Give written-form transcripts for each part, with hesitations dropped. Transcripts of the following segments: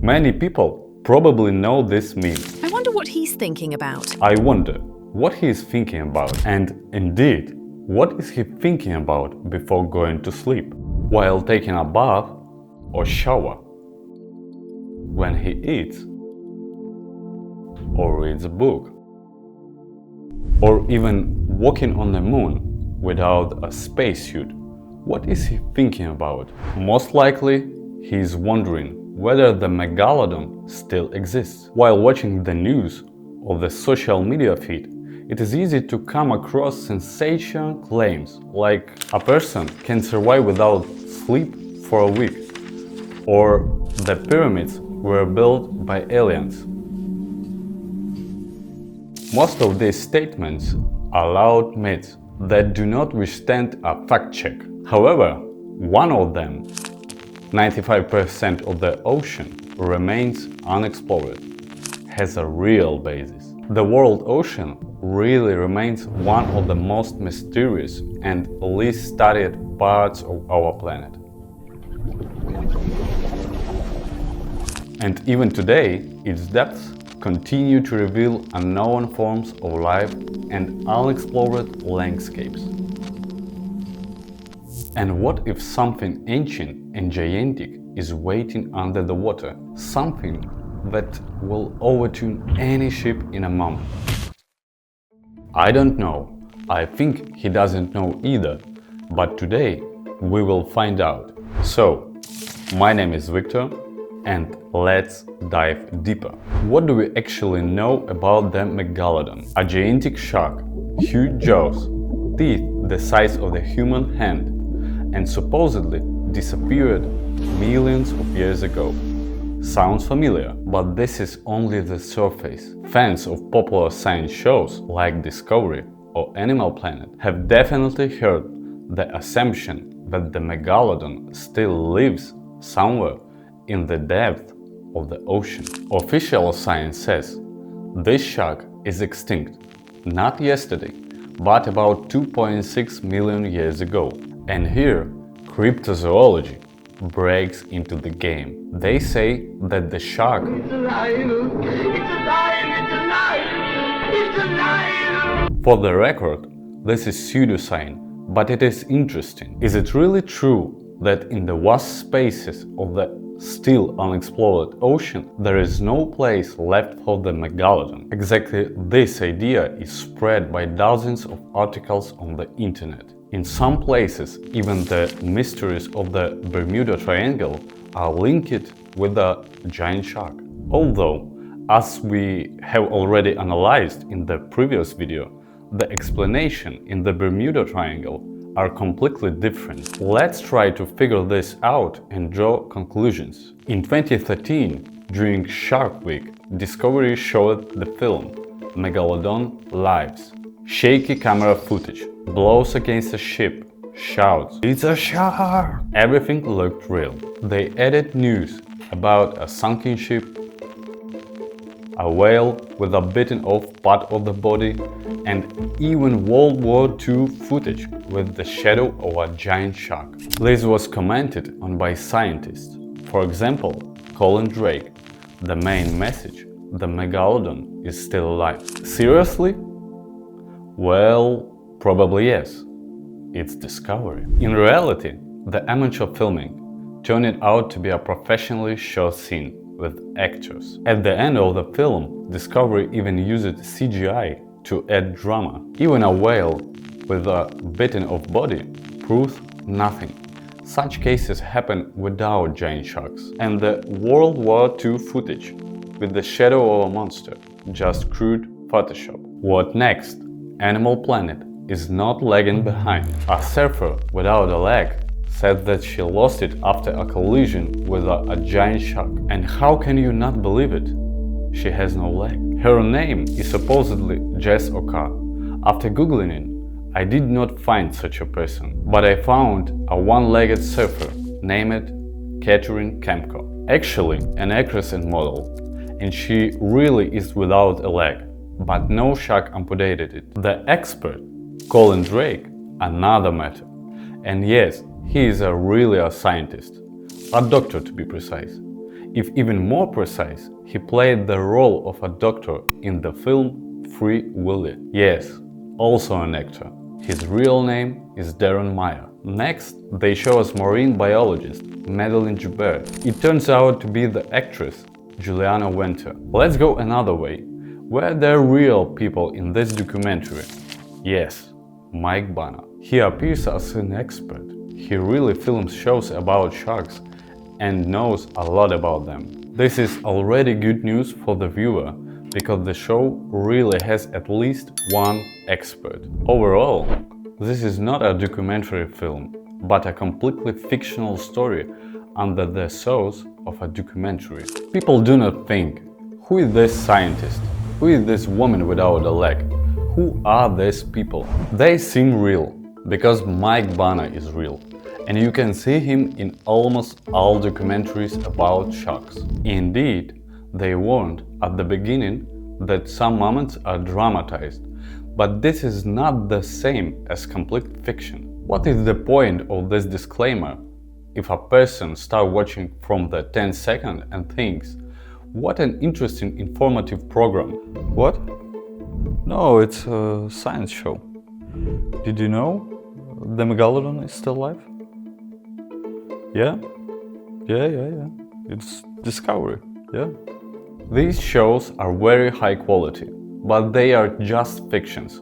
Many people probably know this meme. I wonder what he's thinking about. I wonder what he is thinking about, and indeed, what is he thinking about before going to sleep, while taking a bath or shower, when he eats or reads a book, or even walking on the moon without a spacesuit. What is he thinking about? Most likely, he is wondering whether the megalodon still exists. While watching the news or the social media feed, it is easy to come across sensational claims like a person can survive without sleep for a week, or the pyramids were built by aliens. Most of these statements are loud myths that do not withstand a fact check. However, one of them, 95% of the ocean remains unexplored, has a real basis. The world ocean really remains one of the most mysterious and least studied parts of our planet. And even today, its depths continue to reveal unknown forms of life and unexplored landscapes. And what if something ancient and gigantic is waiting under the water? Something that will overturn any ship in a moment. I don't know. I think he doesn't know either. But today we will find out. So, my name is Viktor, and let's dive deeper. What do we actually know about the megalodon? A gigantic shark, huge jaws, teeth the size of the human hand, and supposedly disappeared millions of years ago. Sounds familiar, but this is only the surface. Fans of popular science shows like Discovery or Animal Planet have definitely heard the assumption that the megalodon still lives somewhere in the depth of the ocean. Official science says this shark is extinct, not yesterday, but about 2.6 million years ago. And here, cryptozoology breaks into the game. They say that the shark It's alive! It's alive! It's alive! It's alive! For the record, this is pseudoscience, but it is interesting. Is it really true that in the vast spaces of the still unexplored ocean, there is no place left for the megalodon? Exactly this idea is spread by dozens of articles on the internet. In some places, even the mysteries of the Bermuda Triangle are linked with a giant shark. Although, as we have already analyzed in the previous video, the explanation in the Bermuda Triangle are completely different. Let's try to figure this out and draw conclusions. In 2013, during Shark Week, Discovery showed the film Megalodon Lives. Shaky camera footage, blows against a ship, shouts, "It's a shark!" Everything looked real. They added news about a sunken ship, a whale with a bitten off part of the body, and even World War II footage with the shadow of a giant shark. This was commented on by scientists. For example, Colin Drake. The main message: the megalodon is still alive. Seriously? Well, probably yes. It's Discovery. In reality, the amateur filming turned out to be a professionally shot scene with actors. At the end of the film, Discovery even used CGI to add drama. Even a whale with a bitten off body proves nothing. Such cases happen without giant sharks. And the World War II footage with the shadow of a monster, just crude Photoshop. What next? Animal Planet is not lagging behind. A surfer without a leg said that she lost it after a collision with a giant shark. And how can you not believe it? She has no leg. Her name is supposedly Jess Oka. After googling it, I did not find such a person, but I found a one-legged surfer named Catherine Kemko. Actually, an actress and model, and she really is without a leg, but no shark amputated it. The expert, Colin Drake, another matter. And yes, he is really a scientist, a doctor to be precise. If even more precise, he played the role of a doctor in the film Free Willy. Yes, also an actor. His real name is Darren Meyer. Next, they show us marine biologist Madeline Joubert. It turns out to be the actress Juliana Winter. Let's go another way. Were there real people in this documentary? Yes, Mike Banner. He appears as an expert. He really films shows about sharks and knows a lot about them. This is already good news for the viewer, because the show really has at least one expert. Overall, this is not a documentary film, but a completely fictional story under the source of a documentary. People do not think, who is this scientist? Who is this woman without a leg? Who are these people? They seem real, because Mike Banner is real, and you can see him in almost all documentaries about sharks. Indeed, they warned at the beginning that some moments are dramatized, but this is not the same as complete fiction. What is the point of this disclaimer if a person starts watching from the 10th second and thinks, what an interesting informative program? What? No, it's a science show. Did you know the Megalodon is still alive? Yeah? Yeah. It's Discovery, yeah. These shows are very high quality, but they are just fictions.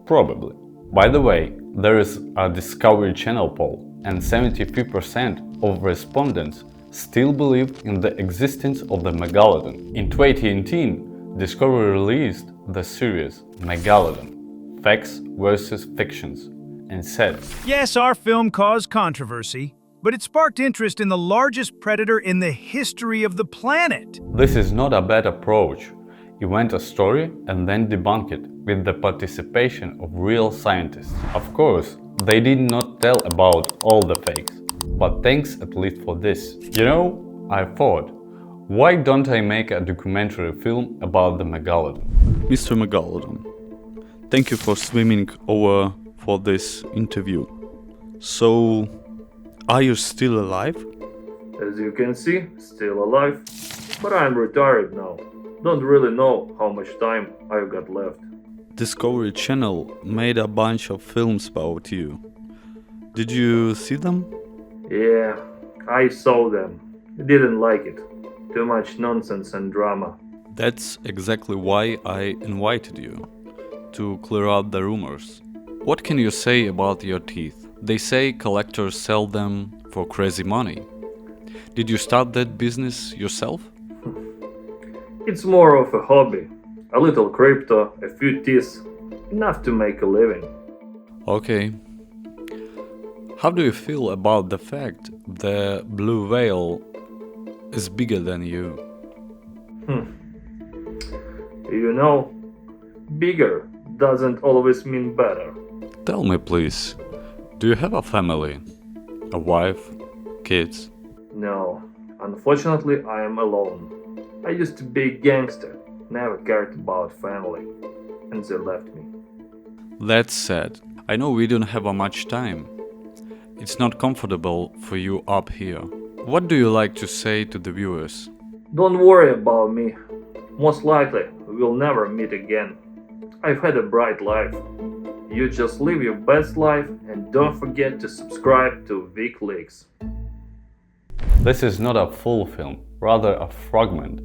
Probably. By the way, there is a Discovery Channel poll, and 73% of respondents still believe in the existence of the Megalodon. In 2018, Discovery released the series Megalodon, Facts vs. Fictions, and said, "Yes, our film caused controversy, but it sparked interest in the largest predator in the history of the planet." This is not a bad approach. Invent a story and then debunk it with the participation of real scientists. Of course, they did not tell about all the fakes, but thanks at least for this. You know, I thought, why don't I make a documentary film about the Megalodon? Mr. Megalodon, thank you for swimming over for this interview. So, are you still alive? As you can see, still alive, but I'm retired now. Don't really know how much time I've got left. Discovery Channel made a bunch of films about you. Did you see them? Yeah, I saw them. Didn't like it. Too much nonsense and drama. That's exactly why I invited you, to clear up the rumors. What can you say about your teeth? They say collectors sell them for crazy money. Did you start that business yourself? It's more of a hobby. A little crypto, a few teeth, enough to make a living. Okay. How do you feel about the fact the blue whale is bigger than you? You know, bigger doesn't always mean better. Tell me please, do you have a family? A wife? Kids? No, unfortunately I am alone. I used to be a gangster, never cared about family, and they left me. That's sad. I know we don't have much time. It's not comfortable for you up here. What do you like to say to the viewers? Don't worry about me. Most likely, we'll never meet again. I've had a bright life. You just live your best life and don't forget to subscribe to VikLeaks. This is not a full film, rather a fragment.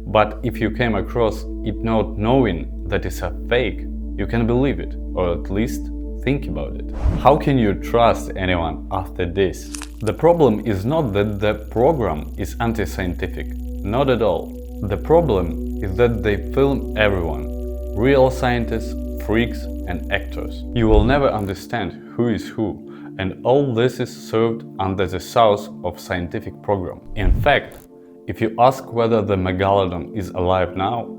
But if you came across it not knowing that it's a fake, you can believe it, or at least think about it. How can you trust anyone after this? The problem is not that the program is anti-scientific, not at all. The problem is that they film everyone, real scientists, freaks and actors. You will never understand who is who, and all this is served under the sauce of scientific program. In fact, if you ask whether the Megalodon is alive now,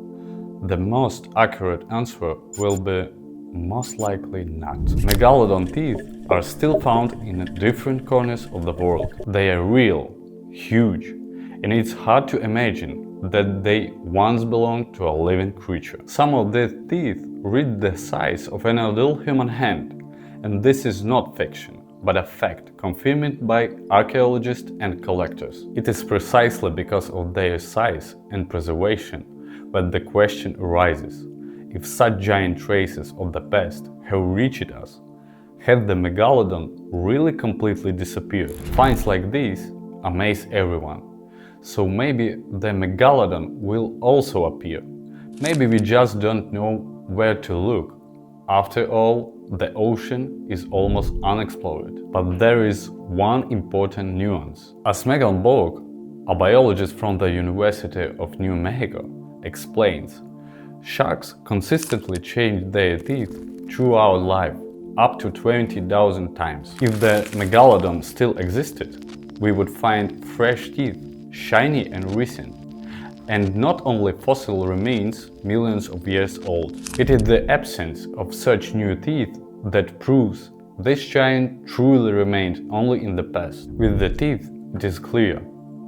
the most accurate answer will be most likely not. Megalodon teeth are still found in different corners of the world. They are real, huge, and it's hard to imagine that they once belonged to a living creature. Some of these teeth reach the size of an adult human hand, and this is not fiction. but a fact confirmed by archaeologists and collectors. It is precisely because of their size and preservation that the question arises: if such giant traces of the past have reached us, had the megalodon really completely disappeared? Finds like these amaze everyone. So maybe the megalodon will also appear. Maybe we just don't know where to look. After all, the ocean is almost unexplored. But there is one important nuance. As Megan Borg, a biologist from the University of New Mexico, explains, sharks consistently change their teeth throughout life, up to 20,000 times. If the megalodon still existed, we would find fresh teeth, shiny and recent, and not only fossil remains millions of years old. It is the absence of such new teeth that proves this giant truly remained only in the past. With the teeth, it is clear.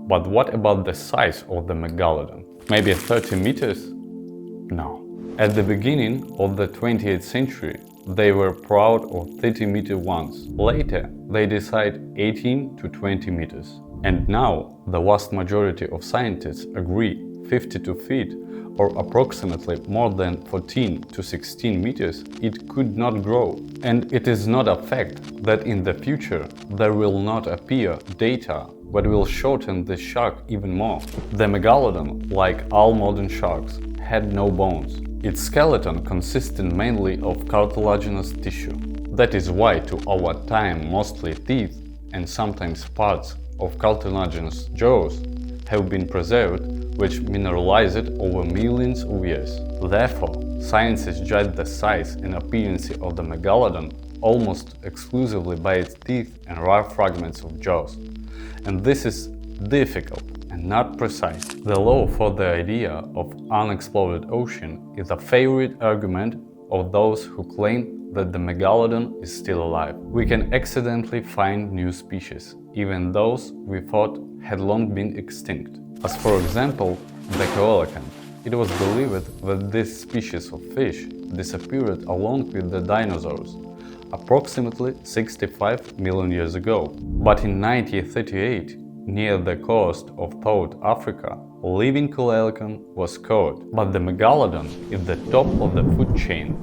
But what about the size of the megalodon? Maybe 30 meters? No. At the beginning of the 20th century, they were proud of 30-meter ones. Later, they decide 18 to 20 meters. And now, the vast majority of scientists agree 52 feet, or approximately more than 14 to 16 meters, it could not grow. And it is not a fact that in the future there will not appear data that will shorten the shark even more. The megalodon, like all modern sharks, had no bones. Its skeleton consisted mainly of cartilaginous tissue. That is why, to our time, mostly teeth and sometimes parts of cartilaginous jaws have been preserved, which mineralized over millions of years. Therefore, scientists judge the size and appearance of the megalodon almost exclusively by its teeth and rare fragments of jaws. And this is difficult and not precise. The law for the idea of unexplored ocean is a favorite argument of those who claim that the megalodon is still alive. We can accidentally find new species, even those we thought had long been extinct. As for example, the coelacanth. It was believed that this species of fish disappeared along with the dinosaurs, approximately 65 million years ago. But in 1938, near the coast of South Africa, a living coelacanth was caught. But the megalodon is the top of the food chain,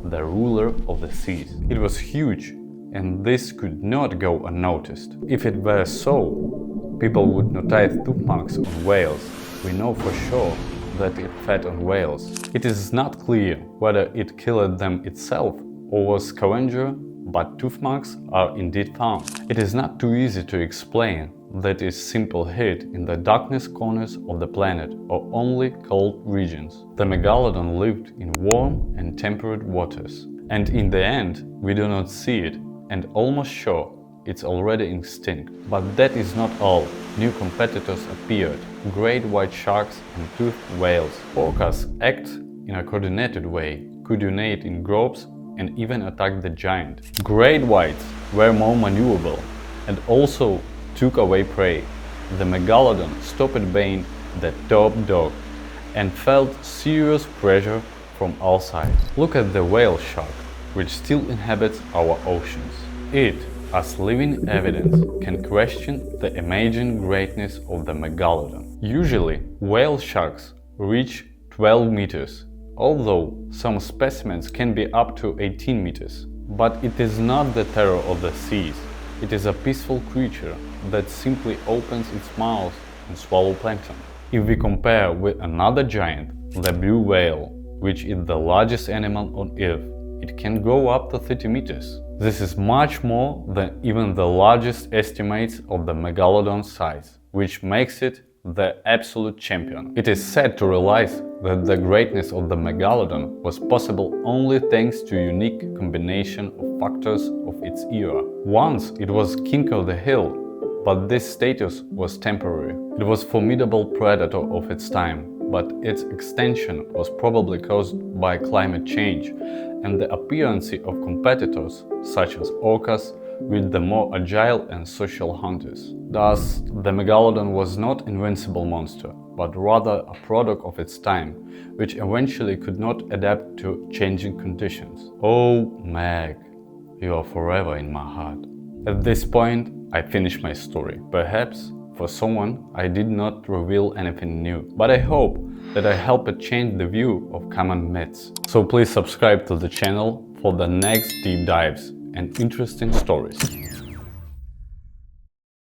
the ruler of the seas. It was huge, and this could not go unnoticed. If it were so, people would notice tooth marks on whales. We know for sure that it fed on whales. It is not clear whether it killed them itself or was scavenger, but tooth marks are indeed found. It is not too easy to explain that is simple hid in the darkest corners of the planet or only cold regions. The megalodon lived in warm and temperate waters, and in the end we do not see it, and almost sure it's already extinct. But that is not all. New competitors appeared: great white sharks and toothed whales. Orcas act in a coordinated way, could unite in groups and even attack the giant. Great whites were more maneuverable and also took away prey. The megalodon stopped being the top dog and felt serious pressure from all sides. Look at the whale shark, which still inhabits our oceans. It, as living evidence, can question the imagined greatness of the megalodon. Usually, whale sharks reach 12 meters, although some specimens can be up to 18 meters. But it is not the terror of the seas. It is a peaceful creature that simply opens its mouth and swallows plankton. If we compare with another giant, the blue whale, which is the largest animal on Earth, it can go up to 30 meters. This is much more than even the largest estimates of the megalodon's size, which makes it the absolute champion. It is sad to realize that the greatness of the megalodon was possible only thanks to a unique combination of factors of its era. Once it was king of the hill, but this status was temporary. It was a formidable predator of its time, but its extinction was probably caused by climate change and the appearance of competitors such as orcas with the more agile and social hunters. Thus, the megalodon was not an invincible monster, but rather a product of its time, which eventually could not adapt to changing conditions. Oh, Meg, you are forever in my heart. At this point, I finish my story. Perhaps, for someone, I did not reveal anything new, but I hope that I helped change the view of common myths. So please subscribe to the channel for the next deep dives and interesting stories.